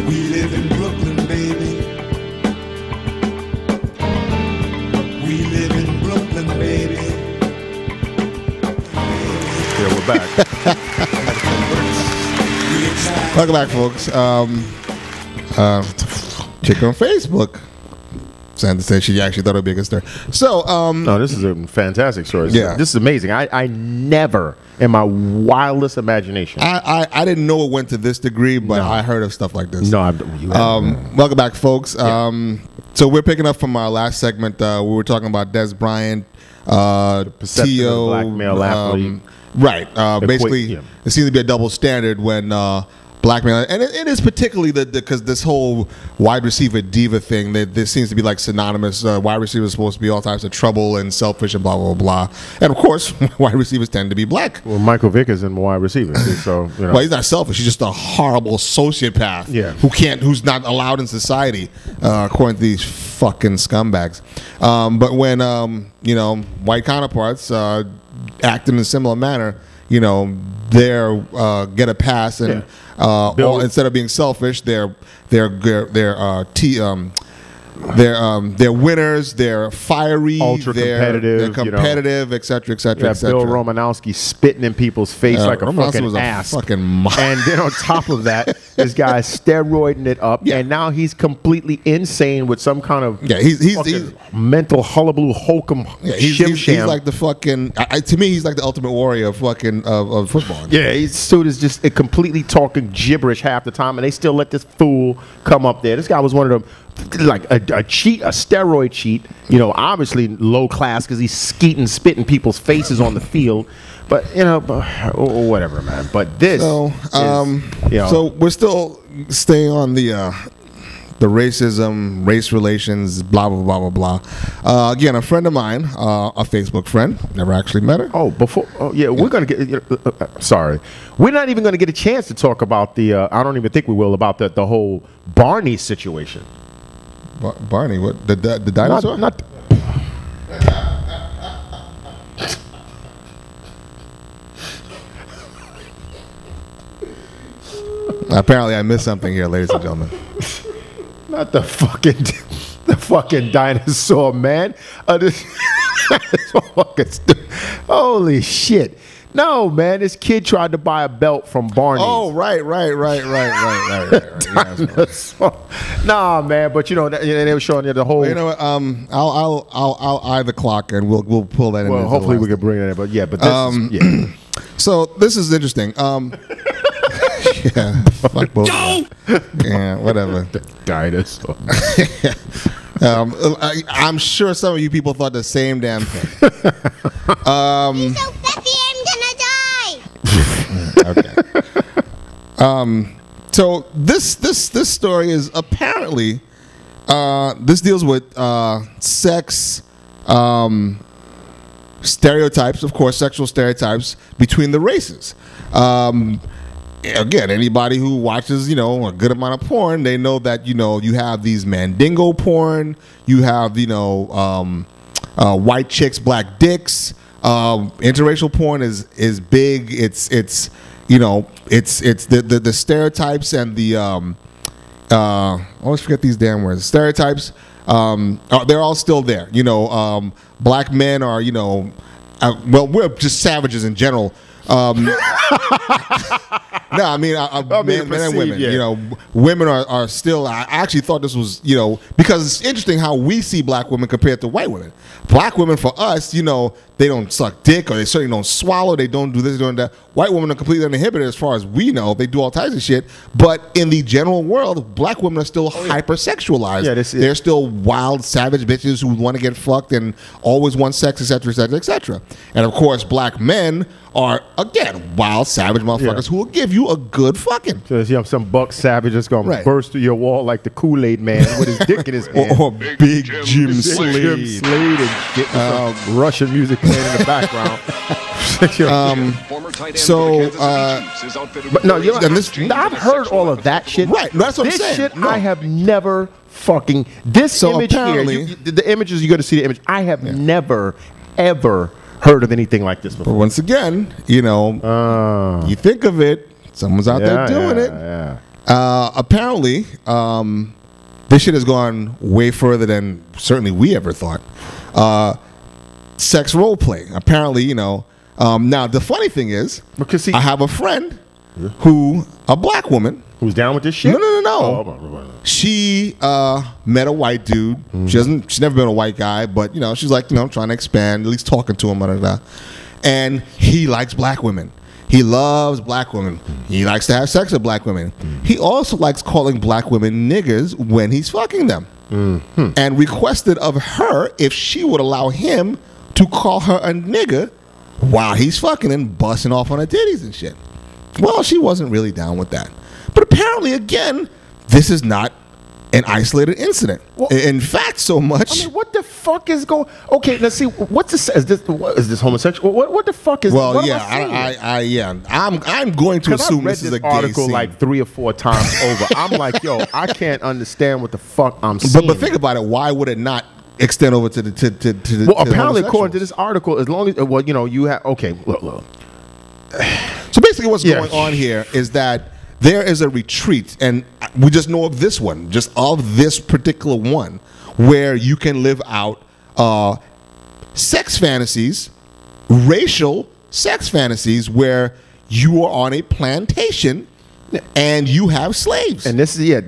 We live in Brooklyn, baby. We live in Brooklyn, baby. Yeah, we're back. Welcome back, folks. Chick on Facebook. Santa said she actually thought it would be a good story. So, no, this is a fantastic story. Yeah. This is amazing. I never, in my wildest imagination. I didn't know it went to this degree, but I heard of stuff like this. No, welcome back, folks. So we're picking up from our last segment. We were talking about Des Bryant, T.O. black male athlete. Right. Basically, it seems to be a double standard when black male, and it is particularly because this whole wide receiver diva thing. This seems to be like synonymous. Wide receivers are supposed to be all types of trouble and selfish and blah blah blah. And of course, wide receivers tend to be black. Well, Michael Vick is in wide receiver, so you know. Well, he's not selfish. He's just a horrible sociopath. Yeah. Who's not allowed in society, according to these fucking scumbags. But when white counterparts act in a similar manner, they're get a pass, and instead of being selfish, they're winners, they're fiery, ultra competitive, they're competitive, etc., etc., etc. Bill Romanowski spitting in people's face like a Romanowski fucking was ass, and then on top of that, this guy's steroiding it up, and now he's completely insane with some kind of he's mental hullabaloo hokum he's like the fucking to me he's like the ultimate warrior of fucking of football. Yeah, this dude is just completely talking gibberish half the time, and they still let this fool come up there. This guy was one of them. Like a steroid cheat, obviously low class because he's spitting people's faces on the field, but whatever, man. But this, so we're still staying on the racism, race relations, blah blah blah blah blah. Again, a friend of mine, a Facebook friend, never actually met her. We're gonna get. Sorry, we're not even gonna get a chance to talk about the. I don't even think we will about the whole Barney situation. Barney, what the dinosaur? Not Apparently, I missed something here, ladies and gentlemen. Not the fucking dinosaur, man. Holy shit. No, man, this kid tried to buy a belt from Barney's. Oh, right. Nah, man, but they were showing you the whole. Well, you know what? I'll eye the clock and we'll pull that in. Well, hopefully we can bring that in. But this So this is interesting. Yeah, fuck both. Yeah, whatever. Dinosaur. I'm sure some of you people thought the same damn thing. He's so fluffy, I'm gonna die. Okay. So this story is apparently this deals with sex stereotypes, of course, sexual stereotypes between the races. Again, anybody who watches, a good amount of porn, they know that, you have these mandingo porn, you have, white chicks, black dicks. Interracial porn is big. It's the stereotypes and the I always forget these damn words. Stereotypes, they're all still there. Black men are, we're just savages in general. No, I mean, men and women. Women are still. I actually thought this was, because it's interesting how we see black women compared to white women. Black women, for us, they don't suck dick, or they certainly don't swallow. They don't do this, doing that. White women are completely uninhibited, as far as we know. They do all types of shit. But in the general world, black women are still hypersexualized. Yeah, they're still wild, savage bitches who want to get fucked and always want sex, etc., etc., etc. And of course, black men are, again, wild, savage motherfuckers who will give you a good fucking. So some buck savage that's going to burst through your wall like the Kool-Aid man with his dick in his hand. Or Big Jim Slade. And getting some Russian music playing in the background. But no, I've heard all of that shit. Right, that's what I'm saying. This shit I have never fucking. This image here, the images, you're going to see the image. I have never, ever heard of anything like this before. But once again, you think of it, someone's out there doing it. Yeah. Apparently, this shit has gone way further than certainly we ever thought. Sex role play. Apparently, now the funny thing is, because see, I have a friend a black woman. Who's down with this shit? No. Oh, She met a white dude. Mm-hmm. She's never been a white guy, but she's like, trying to expand, at least talking to him, blah, blah, blah. And he likes black women. He loves black women. He likes to have sex with black women. He also likes calling black women niggers when he's fucking them. Mm-hmm. And requested of her if she would allow him to call her a nigger while he's fucking and busting off on her titties and shit. Well, she wasn't really down with that. But apparently, again, this is not an isolated incident. Well, in fact, so much. I mean, what the fuck is going? Okay, let's see. What's this? Is this homosexual? What the fuck is? Well, what I'm going to assume this is a gay article scene. like 3 or 4 times over. I'm like, yo, I can't understand what the fuck I'm seeing. But think about it. Why would it not extend over to the? Well, apparently, according to this article, as long as you have look. So basically, what's going on here is that there is a retreat, and we just know of this one, just of this particular one, where you can live out sex fantasies, racial sex fantasies, where you are on a plantation and you have slaves. And this is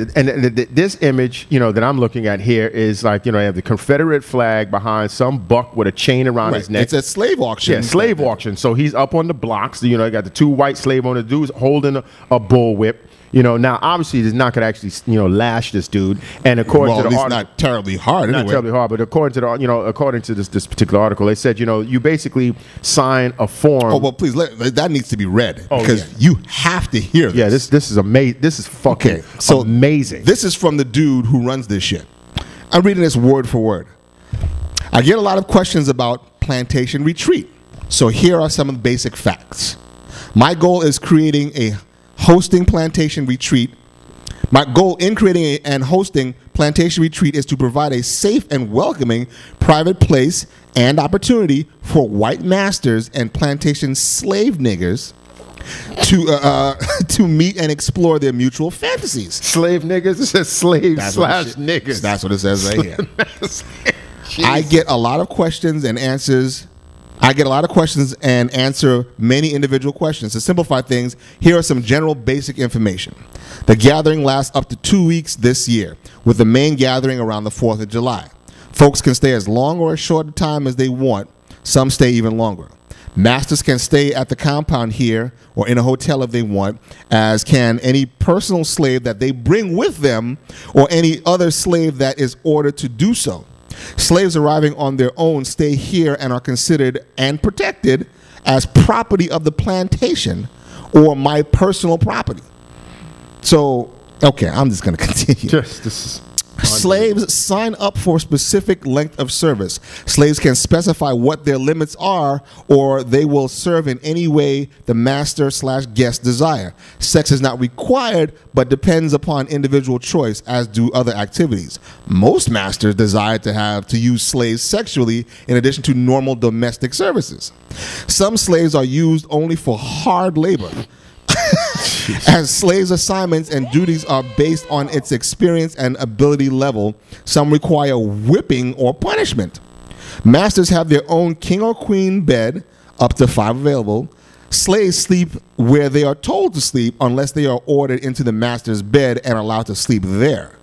this image that I'm looking at here is like you have the Confederate flag behind some buck with a chain around his neck. It's a slave auction. Yeah, slave auction. So he's up on the blocks. You got the 2 white slave owners. Dude's holding a bullwhip. Now obviously he's not going to actually lash this dude. And according to the article, not terribly hard. Not terribly hard, but according to according to this particular article, they said you basically sign a form. Oh well, please that needs to be read because you have to hear this. Yeah, this is amazing. This is fucking amazing. This is from the dude who runs this shit. I'm reading this word for word. I get a lot of questions about Plantation Retreat. So here are some of the basic facts. My goal is hosting Plantation Retreat. My goal in creating and hosting Plantation Retreat is to provide a safe and welcoming private place and opportunity for white masters and plantation slave niggers to meet and explore their mutual fantasies. Slave niggers? It says slave / niggers. That's what it says right here. I get a lot of questions and answers. I get a lot of questions and answer many individual questions. To simplify things, here are some general basic information. The gathering lasts up to 2 weeks this year, with the main gathering around the 4th of July. Folks can stay as long or as short a time as they want. Some stay even longer. Masters can stay at the compound here or in a hotel if they want, as can any personal slave that they bring with them or any other slave that is ordered to do so. Slaves arriving on their own stay here and are considered and protected as property of the plantation or my personal property. So, okay, I'm just going to continue. Slaves sign up for a specific length of service. Slaves can specify what their limits are, or they will serve in any way the master / guest desire. Sex is not required, but depends upon individual choice, as do other activities. Most masters desire to use slaves sexually in addition to normal domestic services. Some slaves are used only for hard labor. As slaves' assignments and duties are based on its experience and ability level, some require whipping or punishment. Masters have their own king or queen bed, up to 5 available. Slaves sleep where they are told to sleep unless they are ordered into the master's bed and allowed to sleep there.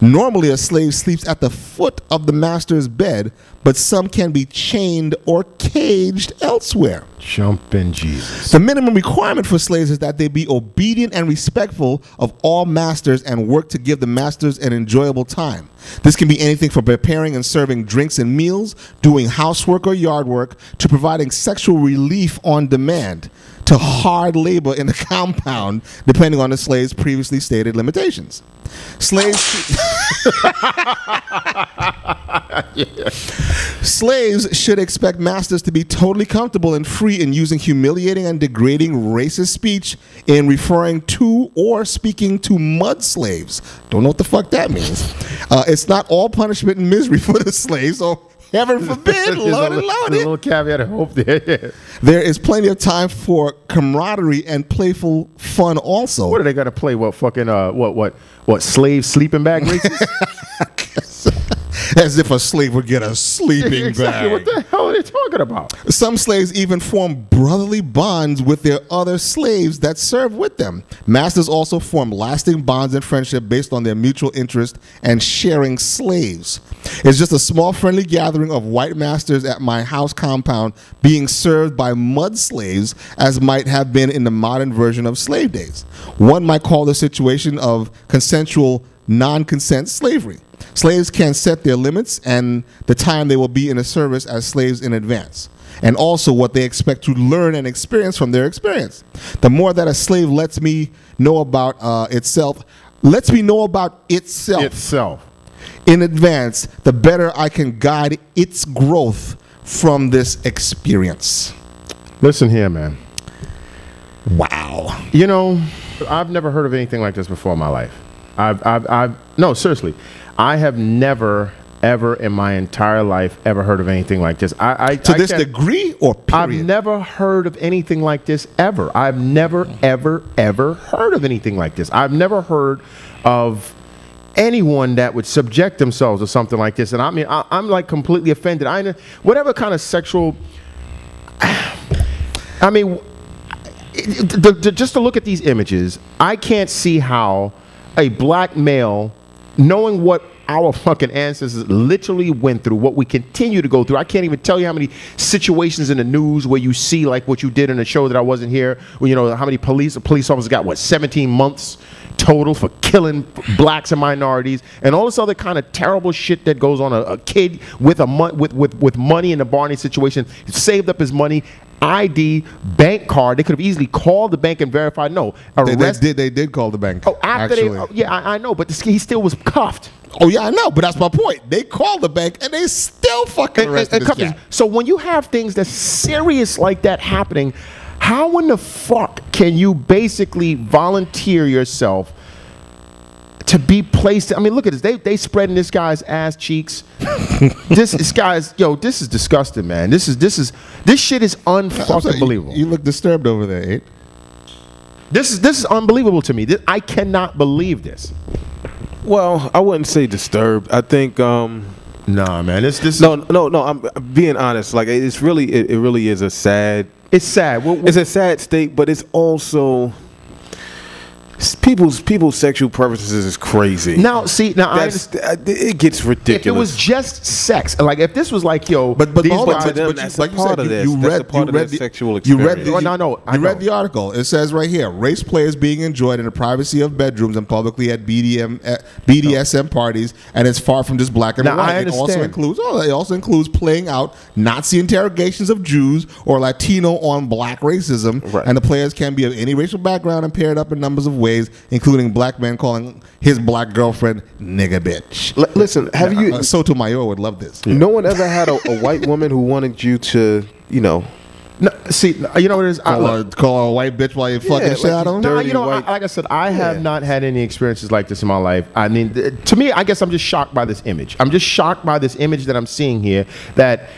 Normally, a slave sleeps at the foot of the master's bed, but some can be chained or caged elsewhere. Jumping Jesus. The minimum requirement for slaves is that they be obedient and respectful of all masters and work to give the masters an enjoyable time. This can be anything from preparing and serving drinks and meals, doing housework or yard work, to providing sexual relief on demand, to hard labor in the compound, depending on the slave's previously stated limitations. Slaves should expect masters to be totally comfortable and free in using humiliating and degrading racist speech in referring to or speaking to mud slaves. Don't know what the fuck that means. It's not all punishment and misery for the slaves, so Heaven forbid, loaded. A little caveat of hope there. Yeah. There is plenty of time for camaraderie and playful fun also. What are they gonna play? What fucking what slave sleeping bag races? As if a slave would get a sleeping Exactly. bag. What the hell are they talking about? Some slaves even form brotherly bonds with their other slaves that serve with them. Masters also form lasting bonds and friendship based on their mutual interest and sharing slaves. It's just a small friendly gathering of white masters at my house compound being served by mud slaves, as might have been in the modern version of slave days. One might call the situation of consensual non-consent slavery. Slaves can set their limits and the time they will be in the service as slaves in advance, and also what they expect to learn and experience from their experience. The more that a slave lets me know about itself in advance, the better I can guide its growth from this experience. Listen here, man. Wow. You know, I've never heard of anything like this before in my life. No, seriously. I have never, ever in my entire life ever heard of anything like this. To this degree or period? I've never heard of anything like this ever. I've never, ever, ever heard of anything like this. I've never heard of anyone that would subject themselves to something like this. And I mean, I'm like completely offended. Whatever kind of sexual, I mean, just to look at these images, I can't see how a black male, knowing what our fucking ancestors literally went through, what we continue to go through. I can't even tell you how many situations in the news where you see like what you did in the show that I wasn't here, where, you know, how many police officers got, what, 17 months total for killing blacks and minorities, and all this other kind of terrible shit that goes on. A kid with money in the Barney situation, saved up his money, ID, bank card. They could have easily called the bank and verified. No, they did call the bank. Oh, after I know, but he still was cuffed. Oh yeah, I know, but that's my point. They called the bank and they still fucking arrested this guy. So when you have things that's serious like that happening, how in the fuck can you basically volunteer yourself to be placed? I mean, look at this. They spreading this guy's ass cheeks. This is disgusting, man. This shit is unfucking believable. You look disturbed over there, Abe. This is unbelievable to me. I cannot believe this. Well, I wouldn't say disturbed. I think nah, man. No. I'm being honest. Like it really is a sad. It's sad. It's a sad state, but it's also people's sexual preferences is crazy. Now, see, it gets ridiculous. If it was just sex, like if this was like, yo, but that's part of this. You read the sexual experience. You read the article. It says right here, race play is being enjoyed in the privacy of bedrooms and publicly at BDSM parties, and it's far from just black and now, white. I understand. It also includes playing out Nazi interrogations of Jews or Latino on black racism, right. And the players can be of any racial background and paired up in numbers of ways, including black men calling his black girlfriend nigga bitch. Listen, have you? Sotomayor would love this. Yeah. No one ever had a white woman who wanted you to, No, see, you know what it is? Call her a white bitch while you fucking shit out of them? Like I said, I have not had any experiences like this in my life. I mean, to me, I guess I'm just shocked by this image. I'm just shocked by this image that I'm seeing here, that,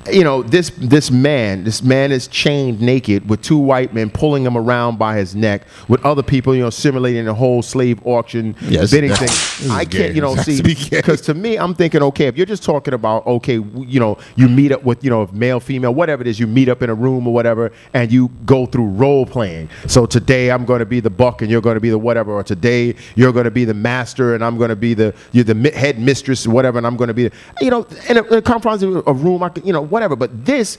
you know, this man is chained naked with two white men pulling him around by his neck with other people, you know, simulating the whole slave auction bidding thing. I can't, you know, see, because to me, I'm thinking, okay, if you're just talking about, okay, you know, you meet up with, you know, male, female, whatever it is, you meet up in a room or whatever, and you go through role playing. So today I'm going to be the buck and you're going to be the whatever, or today you're going to be the master and I'm going to be you're the head mistress or whatever, and I'm going to be, you know, in a conference, a room, I can, you know, whatever, but this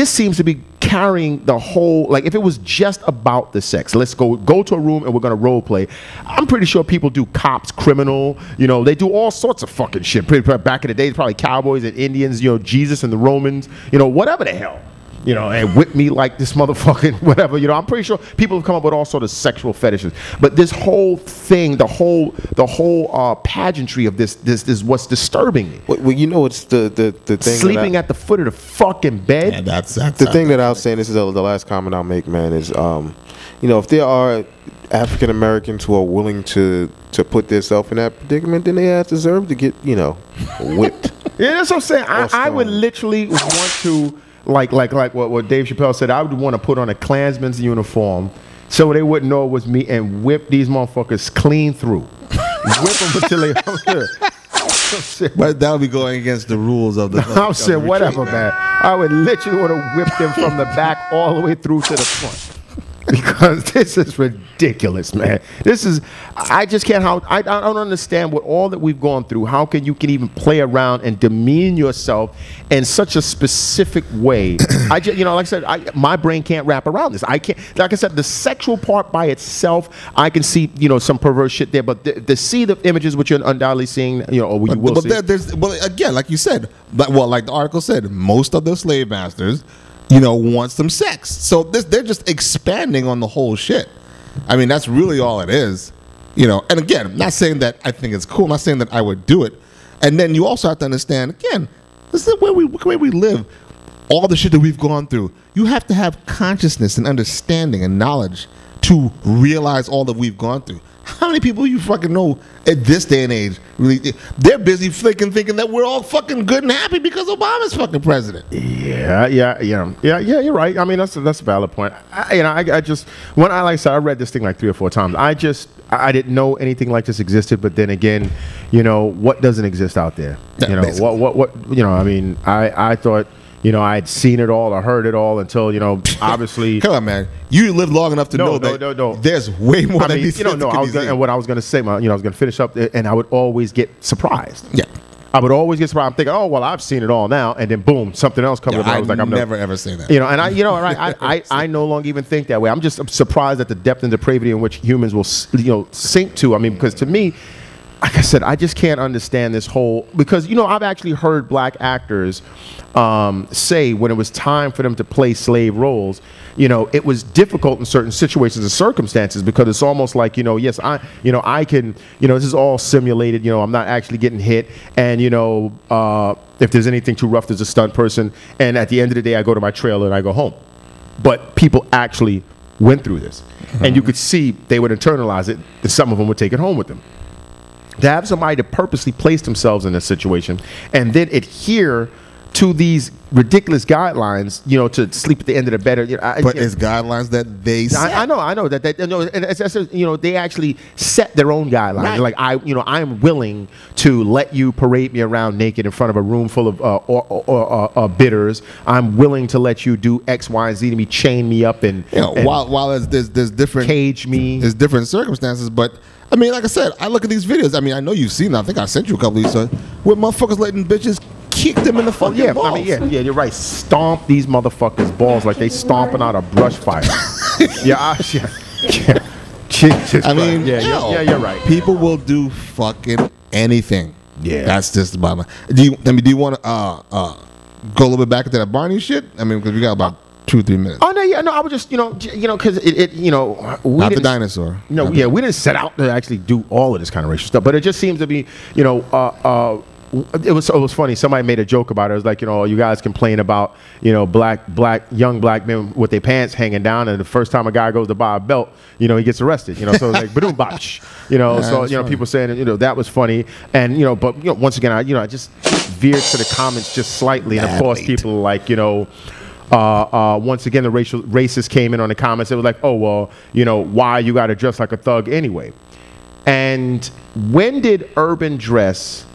seems to be carrying the whole, like if it was just about the sex, let's go to a room and we're going to role play. I'm pretty sure people do cops, criminal, you know, they do all sorts of fucking shit. Back in the day, probably cowboys and Indians, you know, Jesus and the Romans, you know, whatever the hell. You know, and whip me like this motherfucking whatever. You know, I'm pretty sure people have come up with all sort of sexual fetishes. But this whole thing, the whole pageantry of this is what's disturbing me. Well, you know, it's the thing. Sleeping at the foot of the fucking bed. Yeah, that's the thing that I was saying. This is the last comment I'll make, man. Is you know, if there are African Americans who are willing to put themselves in that predicament, then they have deserve to get, you know, whipped. Yeah, that's what I'm saying. I would literally want to, like what Dave Chappelle said, I would want to put on a Klansman's uniform so they wouldn't know it was me and whip these motherfuckers clean through. Whip them until they... But that would be going against the rules of the... I'm saying, whatever, man. I would literally want to whip them from the back all the way through to the front. Because this is ridiculous, man. This is, I just can't, I don't understand what all that we've gone through. How can you even play around and demean yourself in such a specific way? I just, like I said, my brain can't wrap around this. I can't, like I said, the sexual part by itself, I can see, some perverse shit there, but to see the images which you're undoubtedly seeing, or you will see. Well, again, like you said, like the article said, most of the slave masters, wants some sex. So they're just expanding on the whole shit. I mean, that's really all it is. And again, I'm not saying that I think it's cool. I'm not saying that I would do it. And then you also have to understand, again, this is the way we live. All the shit that we've gone through. You have to have consciousness and understanding and knowledge to realize all that we've gone through. How many people you fucking know at this day and age? Really, they're busy thinking that we're all fucking good and happy because Obama's fucking president. Yeah. You're right. I mean, that's a valid point. I just like I said, I read this thing like 3 or 4 times. I didn't know anything like this existed. But then again, what doesn't exist out there? What? I mean, I thought. I'd seen it all or heard it all until, obviously. Come on, man. You lived long enough to know that no. There's way more than these and what I was going to say, I was going to finish up, and I would always get surprised. Yeah. I would always get surprised. I'm thinking, oh, well, I've seen it all now. And then, boom, something else comes up. I was like, I'm never, ever say that. I no longer even think that way. I'm just surprised at the depth and depravity in which humans will, sink to. I mean, because to me, like I said, I just can't understand this whole, because, I've actually heard black actors say when it was time for them to play slave roles, it was difficult in certain situations and circumstances, because it's almost like, yes, I can, this is all simulated, I'm not actually getting hit. And, if there's anything too rough, there's a stunt person. And at the end of the day, I go to my trailer and I go home. But people actually went through this. Mm-hmm. And you could see they would internalize it, and some of them would take it home with them. To have somebody to purposely place themselves in this situation and then adhere to these ridiculous guidelines, to sleep at the end of the bed. But it's guidelines that they set. I know that and it's, they actually set their own guidelines. Right. Like I'm willing to let you parade me around naked in front of a room full of bidders. I'm willing to let you do X, Y, and Z to me, chain me up and while there's different cage me. There's different circumstances, but. I mean, like I said, I look at these videos. I mean, I know you've seen them. I think I sent you a couple of these. Where motherfuckers letting bitches kick them in the fucking balls. I mean, yeah, you're right. Stomp these motherfuckers' balls like they stomping out a brush fire. I mean, you're right. People will do fucking anything. Yeah, that's just the bottom line. Do you want to go a little bit back into that Barney shit? I mean, because we got about 2 or 3 minutes. Oh no, I would just because not the dinosaur. No, yeah, we didn't set out to actually do all of this kind of racial stuff, but it just seems to be it was funny. Somebody made a joke about it. It was like, you guys complain about young black men with their pants hanging down, and the first time a guy goes to buy a belt, he gets arrested. So it's like badoom botch. People saying people was funny, and but once again, I just veered to the comments just slightly, and of course people are like once again, the racists came in on the comments. It was like, oh, well, why you got to dress like a thug anyway? And when did urban dress,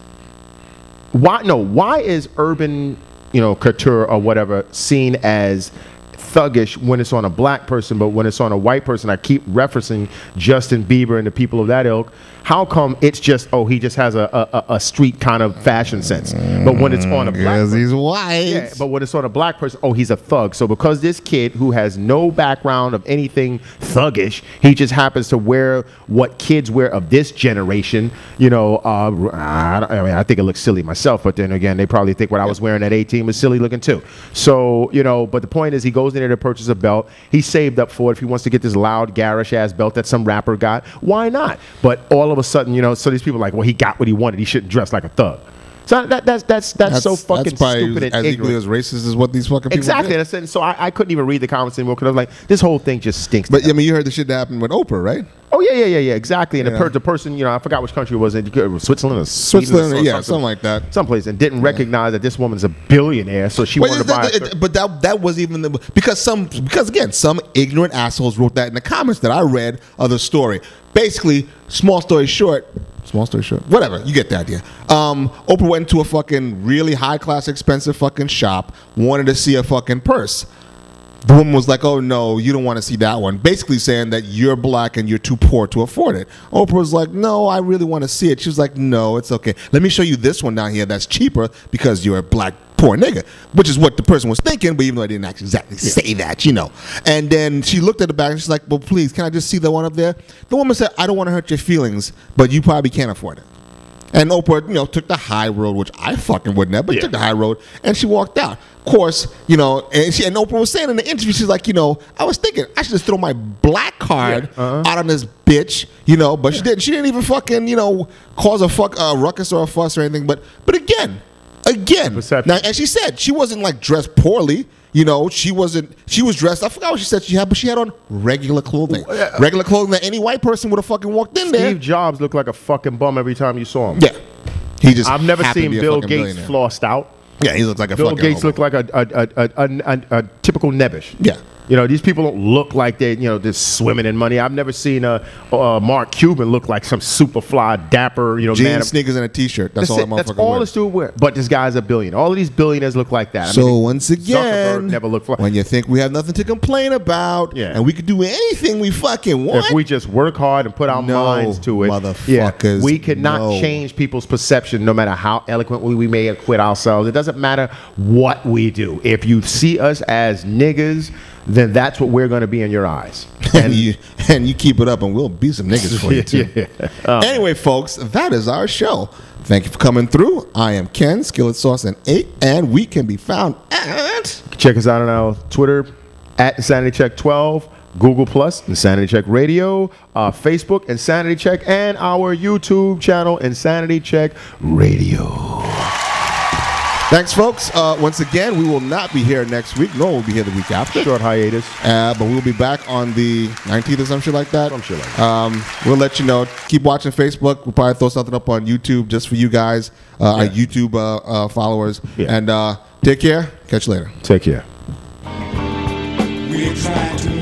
why is urban, couture or whatever seen as thuggish when it's on a black person, but when it's on a white person, I keep referencing Justin Bieber and the people of that ilk. How come it's just, he just has a street kind of fashion sense? But when it's on a black person, he's white. Yeah, but when it's on a black person, he's a thug. So because this kid who has no background of anything thuggish, he just happens to wear what kids wear of this generation, I think it looks silly myself, but then again, they probably think what I was wearing at 18 was silly looking too. So, but the point is, he goes in there to purchase a belt. He saved up for it. If he wants to get this loud, garish ass belt that some rapper got, why not? But all of a sudden, so these people are like, well, he got what he wanted. He shouldn't dress like a thug. So that's so fucking stupid and as ignorant. equally as racist as what these fucking people Exactly. did. And so I couldn't even read the comments anymore because I was like, this whole thing just stinks. But I mean, you heard the shit that happened with Oprah, right? Oh yeah, exactly. And Yeah. the person, I forgot which country it was. It was Switzerland or Switzerland, Sweden or yeah, something like that. someplace, and didn't recognize that this woman's a billionaire, so she wanted to buy. But that was even because again some ignorant assholes wrote that in the comments that I read of the story. Basically, small story short, whatever, you get the idea. Oprah went into a fucking really high class, expensive fucking shop, wanted to see a fucking purse. The woman was like, oh, no, you don't want to see that one. Basically saying that you're black and you're too poor to afford it. Oprah was like, no, I really want to see it. She was like, no, it's okay. Let me show you this one down here that's cheaper because you're a black poor nigga, which is what the person was thinking, but even though I didn't actually exactly say that, And then she looked at the bag and she's like, well, please, can I just see the one up there? The woman said, I don't want to hurt your feelings, but you probably can't afford it. And Oprah, took the high road, which I fucking wouldn't have, but took the high road, and she walked out. Of course, and Oprah was saying in the interview, she's like, I was thinking I should just throw my black card out on this bitch, but she didn't. She didn't even fucking, cause a ruckus or a fuss or anything. But again, now, and she said she wasn't like dressed poorly. She was dressed. I forgot what she said she had, but she had on regular clothing. Regular clothing that any white person would have fucking walked in there. Steve Jobs looked like a fucking bum every time you saw him. Yeah. I've never seen Bill Gates flossed out. Yeah, he looks like a Bill fucking Gates homo. looked like a typical nebbish. Yeah. These people don't look like they, just swimming in money. I've never seen Mark Cuban look like some super fly, dapper, jeans, man. sneakers, and a T-shirt. That's all that motherfucker That's all wears. this dude wears. But this guy's a billionaire. All of these billionaires look like that. So once again, Zuckerberg never looked like. when you think we have nothing to complain about, and we could do anything we fucking want, if we just work hard and put our minds to it, motherfuckers, we cannot change people's perception, no matter how eloquently we may acquit ourselves. It doesn't matter what we do. If you see us as niggas, then that's what we're going to be in your eyes. And you keep it up, and we'll be some niggas for you too. Anyway, folks, that is our show. Thank you for coming through. I am Ken, Skillet Sauce and 8, and we can be found at. Check us out on our Twitter at Insanity Check 12, Google Plus, Insanity Check Radio, Facebook, Insanity Check, and our YouTube channel, Insanity Check Radio. Thanks, folks. Once again, we will not be here next week, nor will we be here the week after. Short hiatus. But we'll be back on the 19th or some shit like that. Some shit like that. We'll let you know. Keep watching Facebook. We'll probably throw something up on YouTube just for you guys, our YouTube followers. Yeah. And take care. Catch you later. Take care. We try to